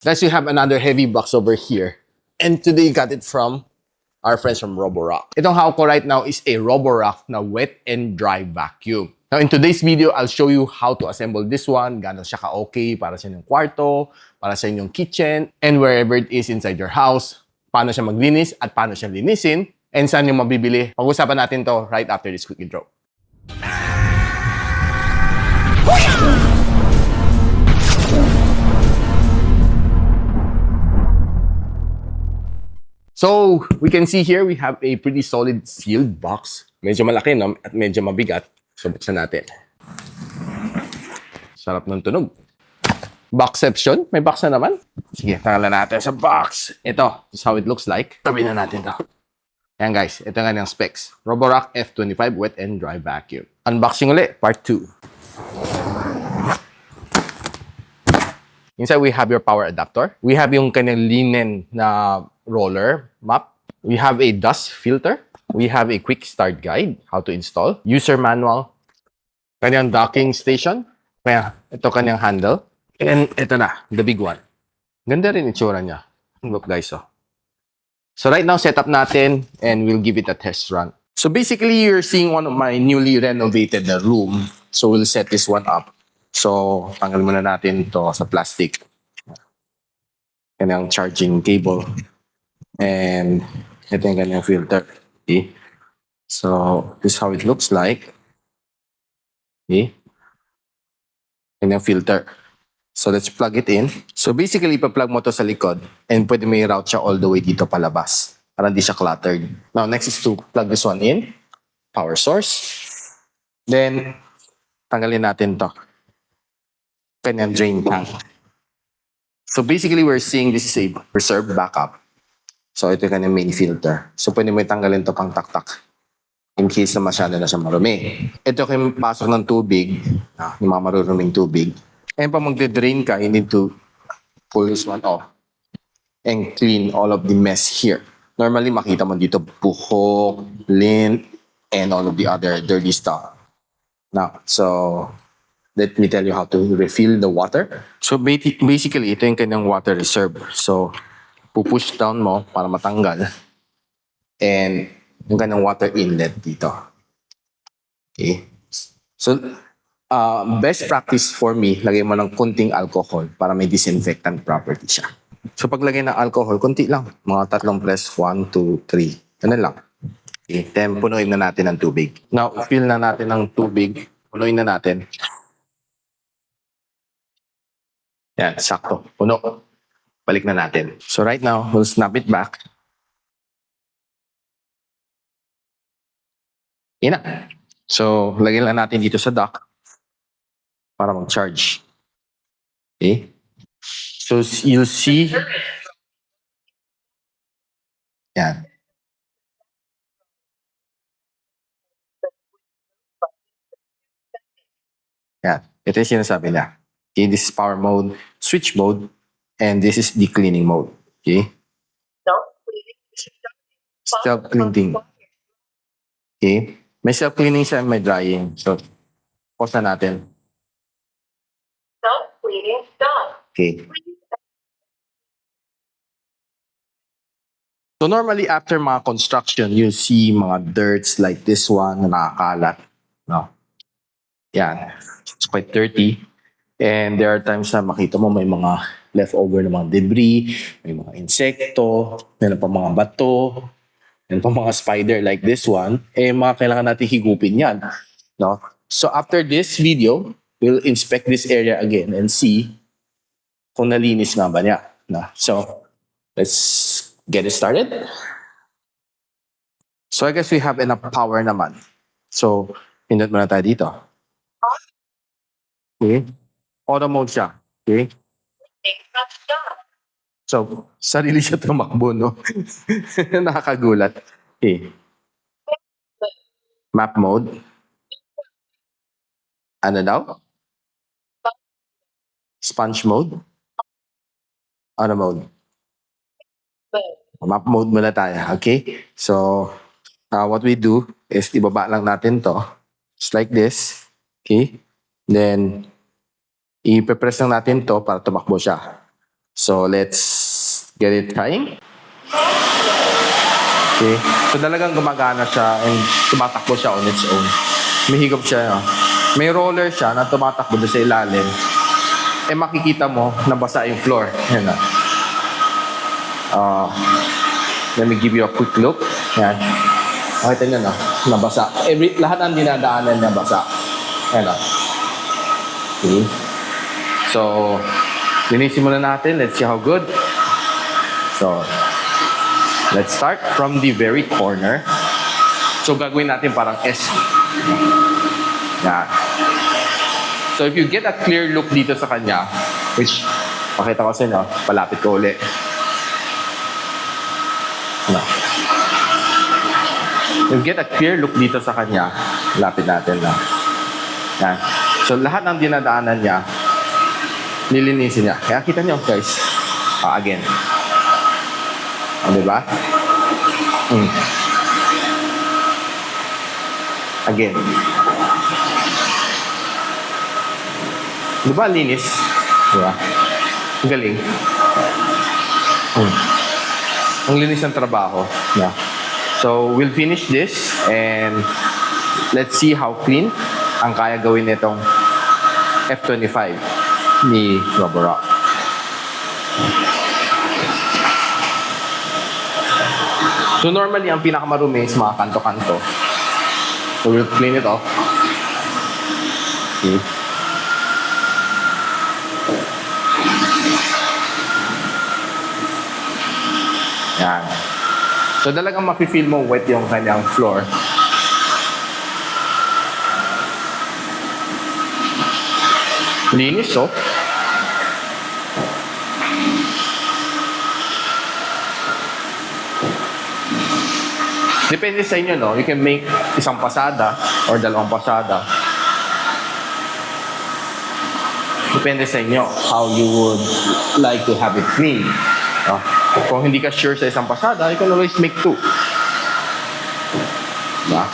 Next, we have another heavy box over here. And today, you got it from our friends from Roborock. Itong hawak ko right now is a Roborock na wet and dry vacuum. Now, in today's video, I'll show you how to assemble this one, gano'n siya ka-okay para sa inyong kwarto, para sa inyong kitchen, and wherever it is inside your house, paano siya maglinis at paano siya linisin, and saan yung mabibili. Pag-usapan natin to right after this quick intro. So, we can see here, we have a pretty solid sealed box. Medyo malaki, no? At medyo mabigat. So, buksan natin. Sarap ng tunog. Boxception. May box na naman. Sige, tanggalan natin sa box. Ito, this is how it looks like. Sabihin na natin to. Ayan guys, ito nga ng specs. Roborock F25 Wet and Dry Vacuum. Unboxing ulit, part 2. Inside, we have your power adapter. We have yung kanyang linen na roller map. We have a dust filter. We have a quick start guide, how to install. User manual. Kanyang docking station. Kaya, ito kanyang handle. And ito na, the big one. Ganda rin itsura niya. Look guys, oh. So right now, set up natin and we'll give it a test run. So basically, you're seeing one of my newly renovated room. So we'll set this one up. So, tanggal muna natin to sa plastic. Kanyang charging cable. And ito yung kanyang filter. Okay? So, this is how it looks like. Okay? Kanyang filter. So, let's plug it in. So, basically, ipa-plug mo to sa likod and pwede may route siya all the way dito palabas para hindi siya cluttered. Now, next is to plug this one in. Power source. Then, tanggalin natin to. Kanyang drain tank. So basically, we're seeing this is a reserve backup. So ito yung kanyang main filter. So pwede mo itanggalin to pang taktak in case na masyado na siya marumi. Ito yung pasok ng tubig, yung mga maruruming tubig. And pag magde-drain ka, you need to pull this one off and clean all of the mess here. Normally, makita mo dito buhok, lint, and all of the other dirty stuff. Now, so let me tell you how to refill the water. So basically, ito yung kanyang water reserve. So, pupush down mo para matanggal. And yung kanyang water inlet dito. Okay? So, best practice for me, lagay mo ng kunting alcohol para may disinfectant property siya. So, paglagay ng alcohol, kunti lang. Mga 3 press, 1, 2, 3. Ganun lang. Okay? Then, punuin na natin ng tubig. Now, fill na natin ng tubig. Punuin na natin. Yan, sakto. Puno. Balik na natin. So right now, we'll snap it back. Yan na. So, lagyan lang natin dito sa dock para mag-charge. Okay? So, you'll see. Yan. Yan. Ito yung sinasabi niya. Okay, this is power mode, switch mode, and this is the cleaning mode. Okay? Self-cleaning. Okay? May self-cleaning siya and may drying. So, pause na natin. Self-cleaning done. Okay. So normally after mga construction, you see mga dirts like this one na nakakalat. No? Yan. It's quite dirty. And there are times na makita mo may mga leftover na mga debris, may mga insekto, may pa mga bato, may pa mga spider like this one. Eh, mga kailangan natin higupin yan. No? So after this video, we'll inspect this area again and see kung nalinis nga ba niya. No? So, let's get it started. So I guess we have enough power naman. So, pindot muna tayo dito. Okay. Auto mode siya. Okay. That's done. So, sarili siya tumakbo, no? Nakakagulat. Okay. Map mode. Ano daw? Sponge mode. Auto mode. Map mode muna tayo. Okay? So, what we do is ibaba lang natin to. Just like this. Okay? Then, i-press lang natin to para tumakbo siya. So, let's get it trying. Okay. So, talagang gumagana siya and tumatakbo siya on its own. May higop siya. No? May roller siya na tumatakbo doon sa ilalim. Eh, makikita mo, nabasa yung floor. Yan na. Let me give you a quick look. Yan. Makita nyo na, nabasa. Lahat ng dinadaanan nabasa. Yan na. Okay. So, linisin muna natin. Let's see how good. So, let's start from the very corner. So, gagawin natin parang S. Yan. So, if you get a clear look dito sa kanya, which, pakita ko sa inyo, palapit ko ulit. No. If you get a clear look dito sa kanya, lapit natin na. Yan. So, lahat ng dinadaanan niya, nilinisin niya. Kaya kita niyo, guys. Again. Diba? Again. Diba, linis? Diba? Ang galing. Ang linis ng trabaho. Yeah. So, we'll finish this and let's see how clean ang kaya gawin nitong F25 ni Roborock. So, normally, ang pinakamarumi is mga kanto-kanto. So, we'll clean it off. Okay. Yan. So, talagang mafe-feel mo wet yung kanyang floor. Linis, oh. Depende sa inyo, no? You can make isang pasada or dalawang pasada. Depende sa inyo how you would like to have it clean. Kung hindi ka sure sa isang pasada, you can always make 2. Diba?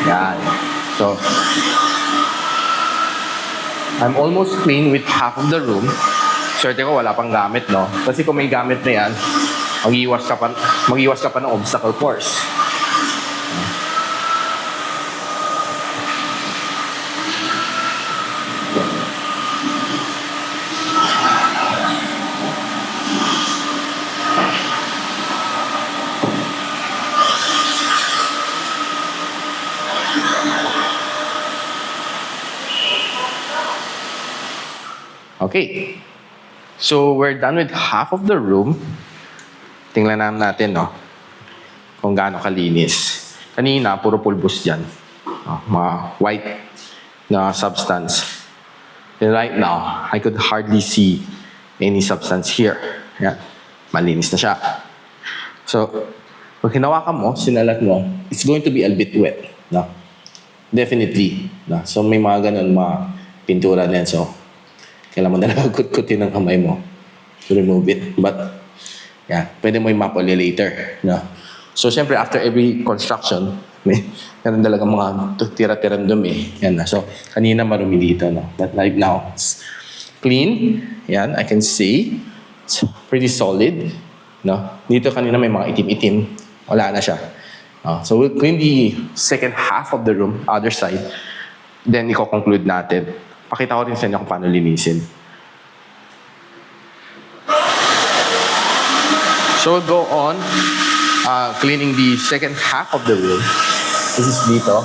Yan. So, I'm almost clean with half of the room. Swerte ko, wala pang gamit, no? Kasi kung may gamit na yan, mag-iwas ka pa ng obstacle course. Okay. So, we're done with half of the room. Tingnan natin, no? Kung gaano kalinis. Kanina, puro pulbos dyan. Mga white na substance. And right now, I could hardly see any substance here. Yan. Malinis na siya. So, pag hinawakan mo, sinalat mo, it's going to be a bit wet. No? Definitely. No? So, may mga ganun, mga pintura din. So, kailangan mo talaga kut-kutin ng kamay mo to remove it. But, yeah, pwede mo i-map ulit later. No? So, syempre, after every construction, may meron talaga mga tira-tirang dumi. Yan na. So, kanina marumi dito. No? But right now, it's clean. Yan, I can see. It's pretty solid. No? Dito kanina may mga itim-itim. Wala na siya. So, we'll clean the second half of the room, other side. Then, i-conclude natin. Pakita ko rin sa inyo kung paano linisin. So, we'll go on cleaning the second half of the room. This is dito.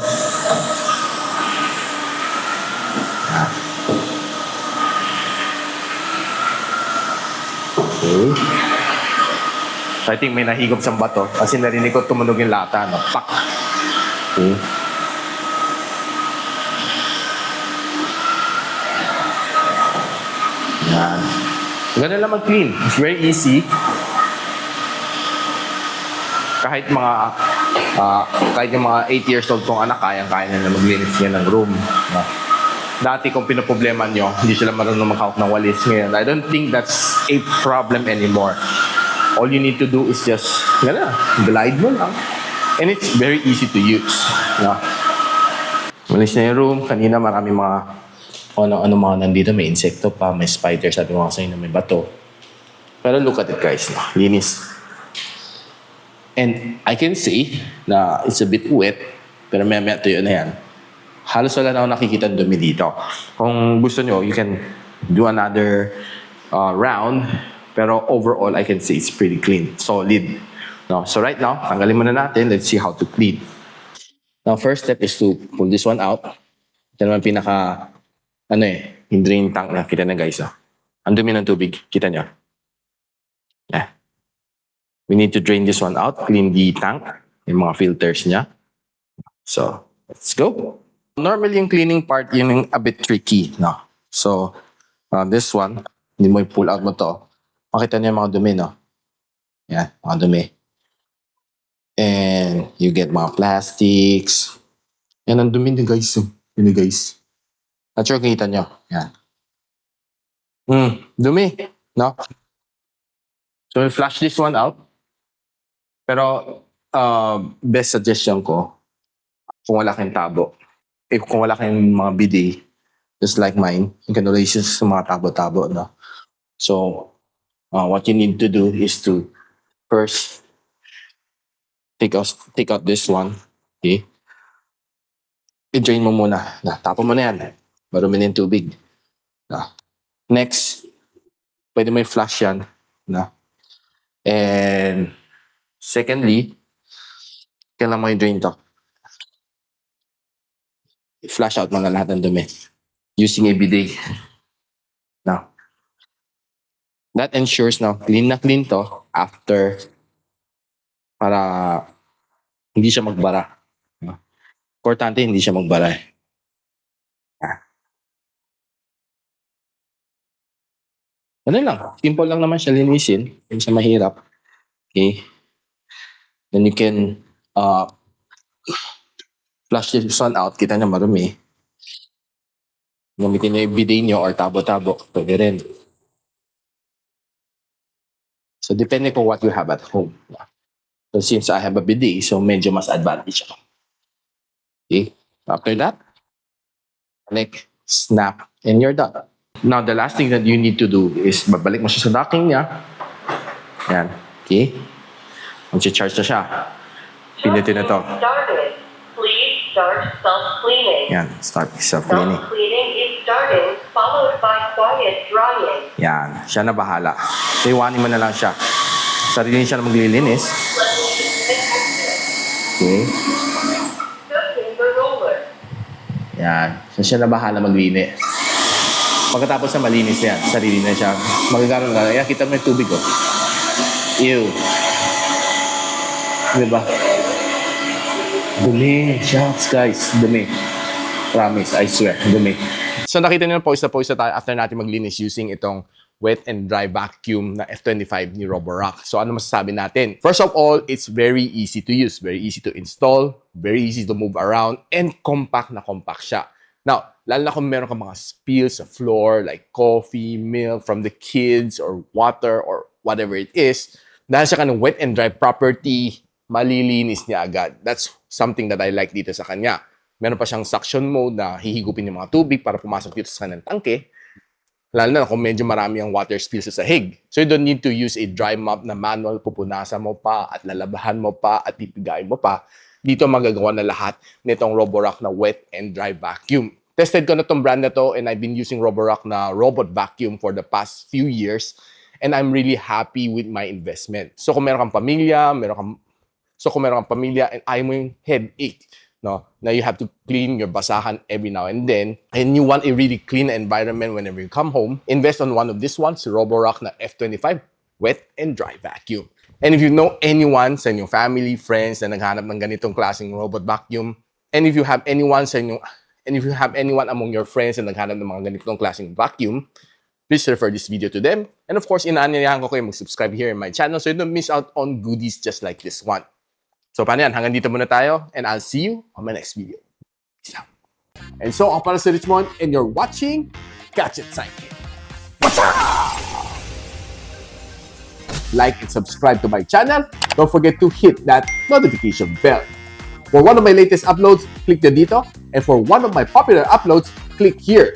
Okay. So, I think may nahigop sa bato kasi narinig ko tumunog yung lata. No? Pak! Okay. Yan. Ganun lang mag-clean. It's very easy. Kahit yung mga 8 years old kong anak, kaya na maglinis niya ng room. No? Dati kung pinoproblema nyo, hindi sila marunong maghawak ng walis. Ngayon, I don't think that's a problem anymore. All you need to do is just, glide mo lang. And it's very easy to use. No? Malis na yung room. Kanina marami mga ano mga nandito. May insekto pa, may spiders, sabi mga sa'yo na may bato. Pero look at it guys, no? Linis. And I can see na it's a bit wet, pero maya tuyo na yan. Halos wala na ako nakikita dumi dito. Kung gusto nyo, you can do another round. Pero overall, I can say it's pretty clean, solid. No? So right now, tanggalin muna natin. Let's see how to clean. Now, first step is to pull this one out. Ito naman pinaka, yung drain tank na. Kita na guys, oh. Ang dumi ng tubig. Kita nyo? Yeah. We need to drain this one out, clean the tank, yung mga filters niya. So, let's go. Normally, yung cleaning part, yun yung a bit tricky, no? So, this one, hindi mo i-pull out mo to. Makita niyo yung mga dumi, no? Yan, mga dumi. And you get mga plastics. Yan ang dumi niyo, guys. Yun guys. Not sure kung kita niyo. Yan. Dumi, no? So, we'll flush this one out. Pero, best suggestion ko, kung wala kayong tabo, kung wala kayong mga bidet, just like mine, you can always use mga tabo-tabo, no? So, what you need to do is to first take out this one, okay? I-drain mo muna. Tapo mo na yan. Marumi na yung tubig. Next, pwede mo i-flush yan. And secondly, kailangan mo i-drain to. I-flush out mo na lahat ng dumi using a bidet. Now, that ensures clean na clean to after para hindi siya magbara. Importante, hindi siya magbara. Ano lang, simple lang naman siya linisin. Hindi siya mahirap. Okay? Then you can flush this one out. Kita niya marumi. Gamitin niyo yung bidet niyo or tabo-tabo. Pwede rin. So, depende kung what you have at home. So, since I have a bidet, so medyo mas advantage ako. Okay? After that, click, snap, and you're done. Now, the last thing that you need to do is babalik mo siya sa docking niya. Yan. Okay? Once you charge na siya, pinitin na to. Started. Please start self-cleaning. Yan. Start self-cleaning. Self-cleaning is starting, followed by quiet drying. Yan. Siya na bahala. So, iwanin mo na lang siya. Sarili siya na maglilinis. Okay? Soaking the roller. Yan. So, siya na bahala maglinis. Pagkatapos na malinis na yan, sarili na siya. Magagaroon ka. Yan, kita mo yung tubig, oh. Ew. Diba? Dumi. Shucks, guys. Dumi. Promise, I swear. Dumi. So, nakita niyo na pause na tayo after natin maglinis using itong wet and dry vacuum na F25 ni Roborock. So, ano masasabi natin? First of all, it's very easy to use. Very easy to install. Very easy to move around. And compact na compact siya. Now, lalo na kung meron ka mga spills sa floor like coffee, milk from the kids or water or whatever it is, dahil siya ka ng wet and dry property, malilinis niya agad. That's something that I like dito sa kanya. Meron pa siyang suction mode na hihigupin yung mga tubig para pumasok dito sa kanyang tangke. Lalo na kung medyo marami ang water spills sa sahig. So you don't need to use a dry mop na manual, pupunasan mo pa at lalabahan mo pa at pipigayin mo pa. Dito magagawa na lahat nitong Roborock na wet and dry vacuum. Tested ko na tong brand na to and I've been using Roborock na robot vacuum for the past few years and I'm really happy with my investment. So kung meron kang pamilya, and ayaw mo yung headache, no? Now you have to clean your basahan every now and then and you want a really clean environment whenever you come home, invest on one of these ones, Roborock na F25 wet and dry vacuum. And if you know anyone sa inyong family, friends na naghanap ng ganitong klaseng robot vacuum, and if you have anyone among your friends na naghanap ng mga ganitong klaseng vacuum, please refer this video to them. And of course, inaanyayahan ko kayo mag-subscribe here in my channel so you don't miss out on goodies just like this one. So paano yan? Hanggang dito muna tayo and I'll see you on my next video. Peace out. And so, ako para si Richmond and you're watching Gadget Sidekick. What's up? Like and subscribe to my channel. Don't forget to hit that notification bell. For one of my latest uploads, click nyo dito. And for one of my popular uploads, click here.